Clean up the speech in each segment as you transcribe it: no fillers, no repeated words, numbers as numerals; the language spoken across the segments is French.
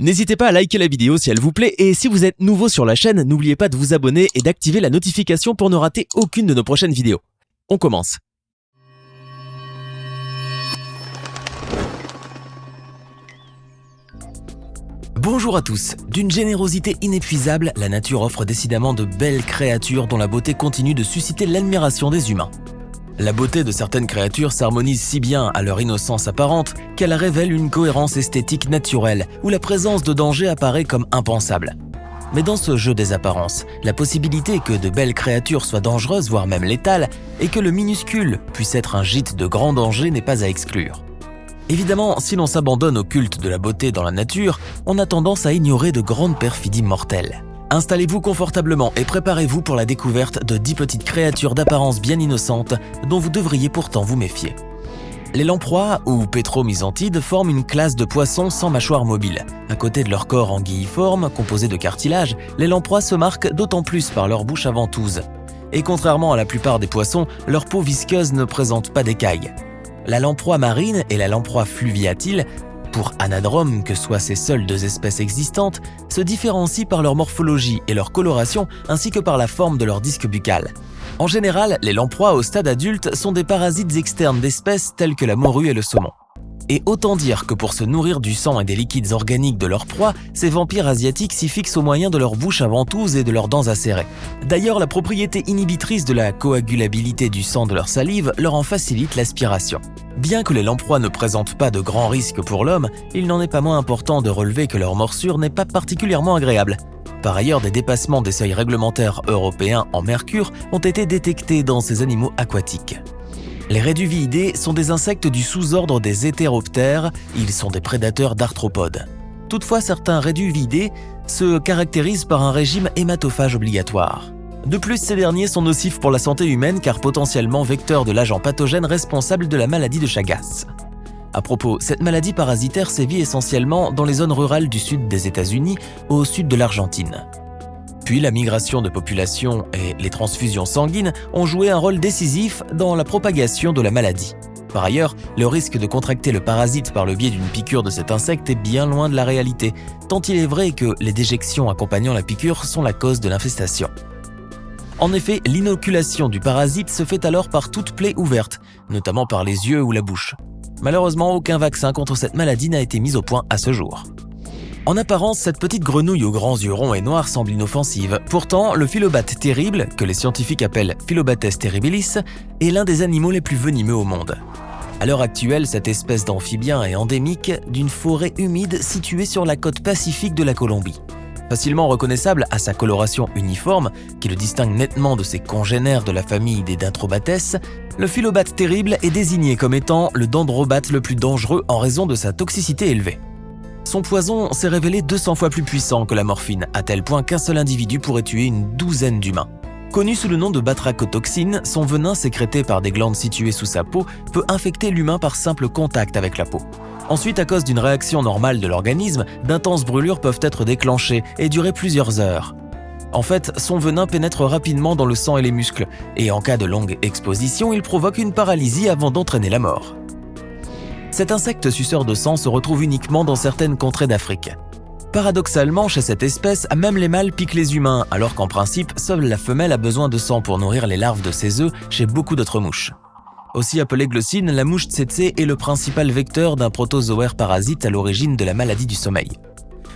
N'hésitez pas à liker la vidéo si elle vous plaît et si vous êtes nouveau sur la chaîne, n'oubliez pas de vous abonner et d'activer la notification pour ne rater aucune de nos prochaines vidéos. On commence. Bonjour à tous. D'une générosité inépuisable, la nature offre décidément de belles créatures dont la beauté continue de susciter l'admiration des humains. La beauté de certaines créatures s'harmonise si bien à leur innocence apparente qu'elle révèle une cohérence esthétique naturelle où la présence de danger apparaît comme impensable. Mais dans ce jeu des apparences, la possibilité que de belles créatures soient dangereuses, voire même létales, et que le minuscule puisse être un gîte de grand danger n'est pas à exclure. Évidemment, si l'on s'abandonne au culte de la beauté dans la nature, on a tendance à ignorer de grandes perfidies mortelles. Installez-vous confortablement et préparez-vous pour la découverte de 10 petites créatures d'apparence bien innocente dont vous devriez pourtant vous méfier. Les lamproies ou pétromysanthides forment une classe de poissons sans mâchoire mobile. À côté de leur corps anguilliforme, composé de cartilage, les lamproies se marquent d'autant plus par leur bouche à ventouse. Et contrairement à la plupart des poissons, leur peau visqueuse ne présente pas d'écailles. La lamproie marine et la lamproie fluviatile, pour anadrome que soient ces seules deux espèces existantes, se différencient par leur morphologie et leur coloration ainsi que par la forme de leur disque buccal. En général, les lamproies au stade adulte sont des parasites externes d'espèces telles que la morue et le saumon. Et autant dire que pour se nourrir du sang et des liquides organiques de leur proie, ces vampires asiatiques s'y fixent au moyen de leur bouche à ventouse et de leurs dents acérées. D'ailleurs, la propriété inhibitrice de la coagulabilité du sang de leur salive leur en facilite l'aspiration. Bien que les lamproies ne présentent pas de grands risques pour l'homme, il n'en est pas moins important de relever que leur morsure n'est pas particulièrement agréable. Par ailleurs, des dépassements des seuils réglementaires européens en mercure ont été détectés dans ces animaux aquatiques. Les réduviidés sont des insectes du sous-ordre des hétéroptères, ils sont des prédateurs d'arthropodes. Toutefois, certains réduviidés se caractérisent par un régime hématophage obligatoire. De plus, ces derniers sont nocifs pour la santé humaine car potentiellement vecteurs de l'agent pathogène responsable de la maladie de Chagas. À propos, cette maladie parasitaire sévit essentiellement dans les zones rurales du sud des États-Unis au sud de l'Argentine. Puis la migration de population et les transfusions sanguines ont joué un rôle décisif dans la propagation de la maladie. Par ailleurs, le risque de contracter le parasite par le biais d'une piqûre de cet insecte est bien loin de la réalité, tant il est vrai que les déjections accompagnant la piqûre sont la cause de l'infestation. En effet, l'inoculation du parasite se fait alors par toute plaie ouverte, notamment par les yeux ou la bouche. Malheureusement, aucun vaccin contre cette maladie n'a été mis au point à ce jour. En apparence, cette petite grenouille aux grands yeux ronds et noirs semble inoffensive. Pourtant, le philobate terrible, que les scientifiques appellent Philobates terribilis, est l'un des animaux les plus venimeux au monde. À l'heure actuelle, cette espèce d'amphibien est endémique d'une forêt humide située sur la côte pacifique de la Colombie. Facilement reconnaissable à sa coloration uniforme, qui le distingue nettement de ses congénères de la famille des Dendrobates, le philobate terrible est désigné comme étant le dendrobate le plus dangereux en raison de sa toxicité élevée. Son poison s'est révélé 200 fois plus puissant que la morphine, à tel point qu'un seul individu pourrait tuer une douzaine d'humains. Connu sous le nom de batrachotoxine, son venin sécrété par des glandes situées sous sa peau peut infecter l'humain par simple contact avec la peau. Ensuite, à cause d'une réaction normale de l'organisme, d'intenses brûlures peuvent être déclenchées et durer plusieurs heures. En fait, son venin pénètre rapidement dans le sang et les muscles, et en cas de longue exposition, il provoque une paralysie avant d'entraîner la mort. Cet insecte suceur de sang se retrouve uniquement dans certaines contrées d'Afrique. Paradoxalement, chez cette espèce, même les mâles piquent les humains, alors qu'en principe, seule la femelle a besoin de sang pour nourrir les larves de ses œufs chez beaucoup d'autres mouches. Aussi appelée glossine, la mouche tsetse est le principal vecteur d'un protozoaire parasite à l'origine de la maladie du sommeil.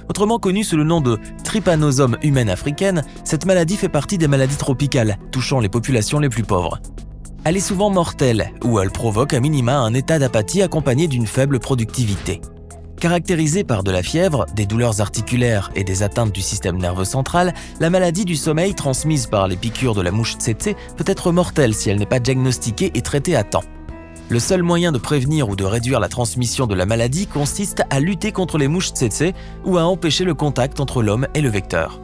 Autrement connue sous le nom de trypanosome humaine africaine, cette maladie fait partie des maladies tropicales, touchant les populations les plus pauvres. Elle est souvent mortelle, ou elle provoque à minima un état d'apathie accompagné d'une faible productivité. Caractérisée par de la fièvre, des douleurs articulaires et des atteintes du système nerveux central, la maladie du sommeil transmise par les piqûres de la mouche tsetse peut être mortelle si elle n'est pas diagnostiquée et traitée à temps. Le seul moyen de prévenir ou de réduire la transmission de la maladie consiste à lutter contre les mouches tsetse ou à empêcher le contact entre l'homme et le vecteur.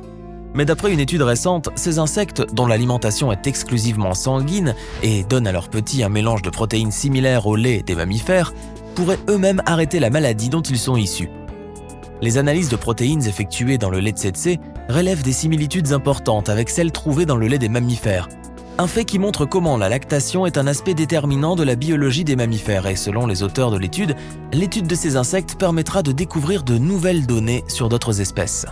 Mais d'après une étude récente, ces insectes, dont l'alimentation est exclusivement sanguine et donne à leurs petits un mélange de protéines similaires au lait des mammifères, pourraient eux-mêmes arrêter la maladie dont ils sont issus. Les analyses de protéines effectuées dans le lait tsetse relèvent des similitudes importantes avec celles trouvées dans le lait des mammifères. Un fait qui montre comment la lactation est un aspect déterminant de la biologie des mammifères et selon les auteurs de l'étude de ces insectes permettra de découvrir de nouvelles données sur d'autres espèces.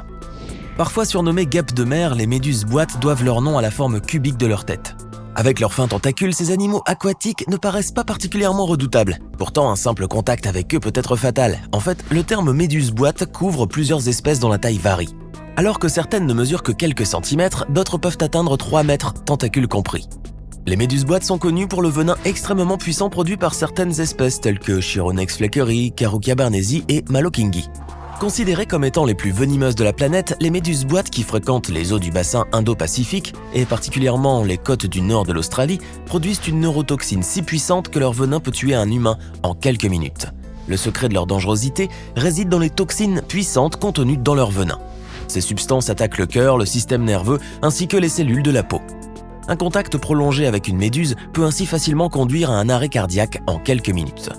Parfois surnommées guêpes de mer, les méduses boîtes doivent leur nom à la forme cubique de leur tête. Avec leurs fins tentacules, ces animaux aquatiques ne paraissent pas particulièrement redoutables. Pourtant, un simple contact avec eux peut être fatal. En fait, le terme méduse boîte couvre plusieurs espèces dont la taille varie. Alors que certaines ne mesurent que quelques centimètres, d'autres peuvent atteindre 3 mètres, tentacules compris. Les méduses boîtes sont connues pour le venin extrêmement puissant produit par certaines espèces telles que Chironex fleckeri, Carukia barnesi et Malokingi. Considérées comme étant les plus venimeuses de la planète, les méduses boîtes qui fréquentent les eaux du bassin Indo-Pacifique et particulièrement les côtes du nord de l'Australie produisent une neurotoxine si puissante que leur venin peut tuer un humain en quelques minutes. Le secret de leur dangerosité réside dans les toxines puissantes contenues dans leur venin. Ces substances attaquent le cœur, le système nerveux ainsi que les cellules de la peau. Un contact prolongé avec une méduse peut ainsi facilement conduire à un arrêt cardiaque en quelques minutes.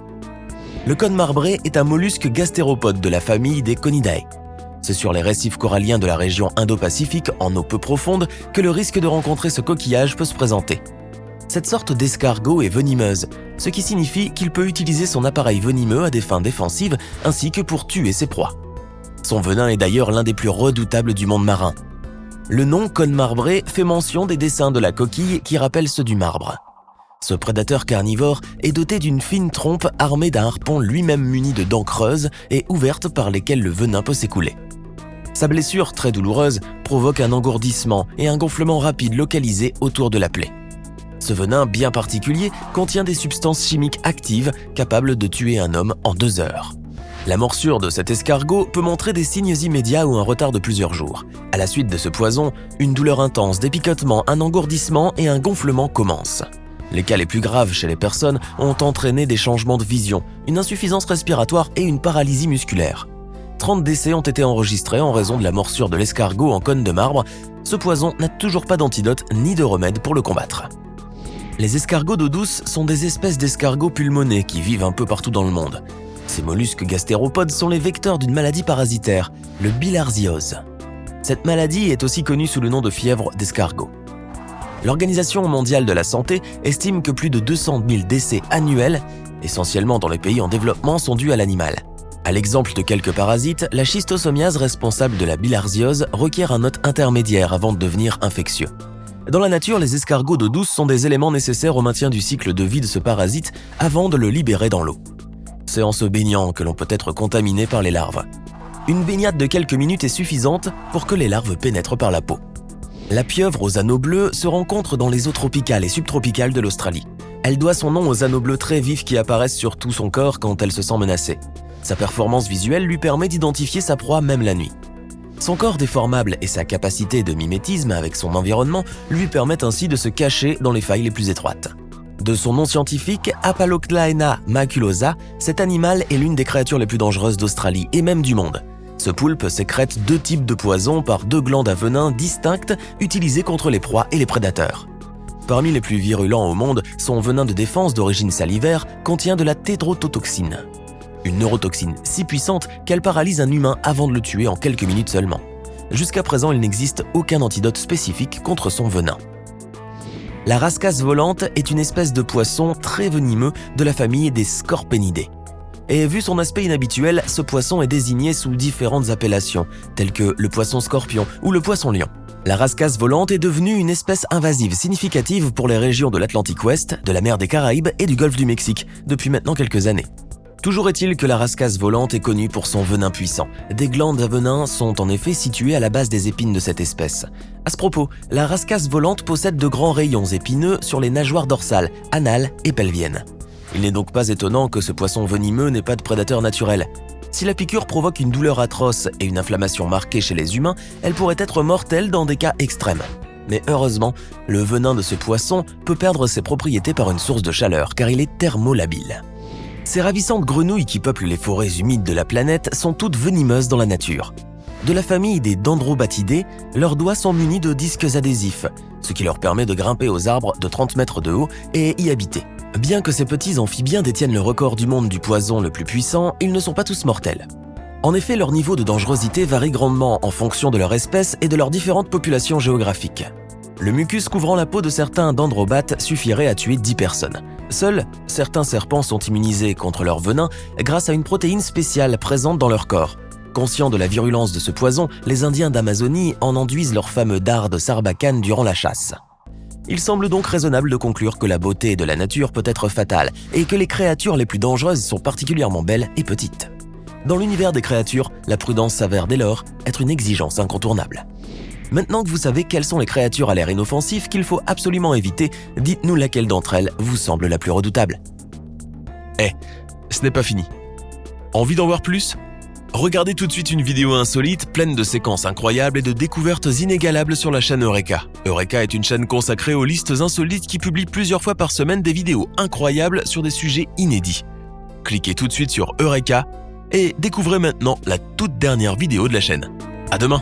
Le cône marbré est un mollusque gastéropode de la famille des Conidae. C'est sur les récifs coralliens de la région Indo-Pacifique, en eau peu profonde, que le risque de rencontrer ce coquillage peut se présenter. Cette sorte d'escargot est venimeuse, ce qui signifie qu'il peut utiliser son appareil venimeux à des fins défensives ainsi que pour tuer ses proies. Son venin est d'ailleurs l'un des plus redoutables du monde marin. Le nom cône marbré fait mention des dessins de la coquille qui rappellent ceux du marbre. Ce prédateur carnivore est doté d'une fine trompe armée d'un harpon lui-même muni de dents creuses et ouvertes par lesquelles le venin peut s'écouler. Sa blessure, très douloureuse, provoque un engourdissement et un gonflement rapide localisé autour de la plaie. Ce venin bien particulier contient des substances chimiques actives capables de tuer un homme en 2 heures. La morsure de cet escargot peut montrer des signes immédiats ou un retard de plusieurs jours. À la suite de ce poison, une douleur intense, des picotements, un engourdissement et un gonflement commencent. Les cas les plus graves chez les personnes ont entraîné des changements de vision, une insuffisance respiratoire et une paralysie musculaire. 30 décès ont été enregistrés en raison de la morsure de l'escargot en cône de marbre. Ce poison n'a toujours pas d'antidote ni de remède pour le combattre. Les escargots d'eau douce sont des espèces d'escargots pulmonés qui vivent un peu partout dans le monde. Ces mollusques gastéropodes sont les vecteurs d'une maladie parasitaire, le bilharziose. Cette maladie est aussi connue sous le nom de fièvre d'escargot. L'Organisation mondiale de la santé estime que plus de 200 000 décès annuels, essentiellement dans les pays en développement, sont dus à l'animal. À l'exemple de quelques parasites, la schistosomiase responsable de la bilharziose requiert un hôte intermédiaire avant de devenir infectieux. Dans la nature, les escargots d'eau douce sont des éléments nécessaires au maintien du cycle de vie de ce parasite avant de le libérer dans l'eau. C'est en se baignant que l'on peut être contaminé par les larves. Une baignade de quelques minutes est suffisante pour que les larves pénètrent par la peau. La pieuvre aux anneaux bleus se rencontre dans les eaux tropicales et subtropicales de l'Australie. Elle doit son nom aux anneaux bleus très vifs qui apparaissent sur tout son corps quand elle se sent menacée. Sa performance visuelle lui permet d'identifier sa proie même la nuit. Son corps déformable et sa capacité de mimétisme avec son environnement lui permettent ainsi de se cacher dans les failles les plus étroites. De son nom scientifique, Apalochlaena maculosa, cet animal est l'une des créatures les plus dangereuses d'Australie et même du monde. Ce poulpe sécrète 2 types de poisons par 2 glandes à venin distinctes utilisées contre les proies et les prédateurs. Parmi les plus virulents au monde, son venin de défense d'origine salivaire contient de la tétrodotoxine, une neurotoxine si puissante qu'elle paralyse un humain avant de le tuer en quelques minutes seulement. Jusqu'à présent, il n'existe aucun antidote spécifique contre son venin. La rascasse volante est une espèce de poisson très venimeux de la famille des Scorpaenidae. Et vu son aspect inhabituel, ce poisson est désigné sous différentes appellations, telles que le poisson scorpion ou le poisson lion. La rascasse volante est devenue une espèce invasive significative pour les régions de l'Atlantique Ouest, de la mer des Caraïbes et du golfe du Mexique, depuis maintenant quelques années. Toujours est-il que la rascasse volante est connue pour son venin puissant. Des glandes à venin sont en effet situées à la base des épines de cette espèce. À ce propos, la rascasse volante possède de grands rayons épineux sur les nageoires dorsales, anales et pelviennes. Il n'est donc pas étonnant que ce poisson venimeux n'ait pas de prédateur naturel. Si la piqûre provoque une douleur atroce et une inflammation marquée chez les humains, elle pourrait être mortelle dans des cas extrêmes. Mais heureusement, le venin de ce poisson peut perdre ses propriétés par une source de chaleur, car il est thermolabile. Ces ravissantes grenouilles qui peuplent les forêts humides de la planète sont toutes venimeuses dans la nature. De la famille des Dendrobatidae, leurs doigts sont munis de disques adhésifs, ce qui leur permet de grimper aux arbres de 30 mètres de haut et y habiter. Bien que ces petits amphibiens détiennent le record du monde du poison le plus puissant, ils ne sont pas tous mortels. En effet, leur niveau de dangerosité varie grandement en fonction de leur espèce et de leurs différentes populations géographiques. Le mucus couvrant la peau de certains dendrobates suffirait à tuer 10 personnes. Seuls, certains serpents sont immunisés contre leur venin grâce à une protéine spéciale présente dans leur corps. Conscients de la virulence de ce poison, les Indiens d'Amazonie en enduisent leur fameux dard de Sarbacane durant la chasse. Il semble donc raisonnable de conclure que la beauté de la nature peut être fatale et que les créatures les plus dangereuses sont particulièrement belles et petites. Dans l'univers des créatures, la prudence s'avère dès lors être une exigence incontournable. Maintenant que vous savez quelles sont les créatures à l'air inoffensif qu'il faut absolument éviter, dites-nous laquelle d'entre elles vous semble la plus redoutable. Ce n'est pas fini. Envie d'en voir plus ? Regardez tout de suite une vidéo insolite pleine de séquences incroyables et de découvertes inégalables sur la chaîne Eureka. Eureka est une chaîne consacrée aux listes insolites qui publie plusieurs fois par semaine des vidéos incroyables sur des sujets inédits. Cliquez tout de suite sur Eureka et découvrez maintenant la toute dernière vidéo de la chaîne. À demain!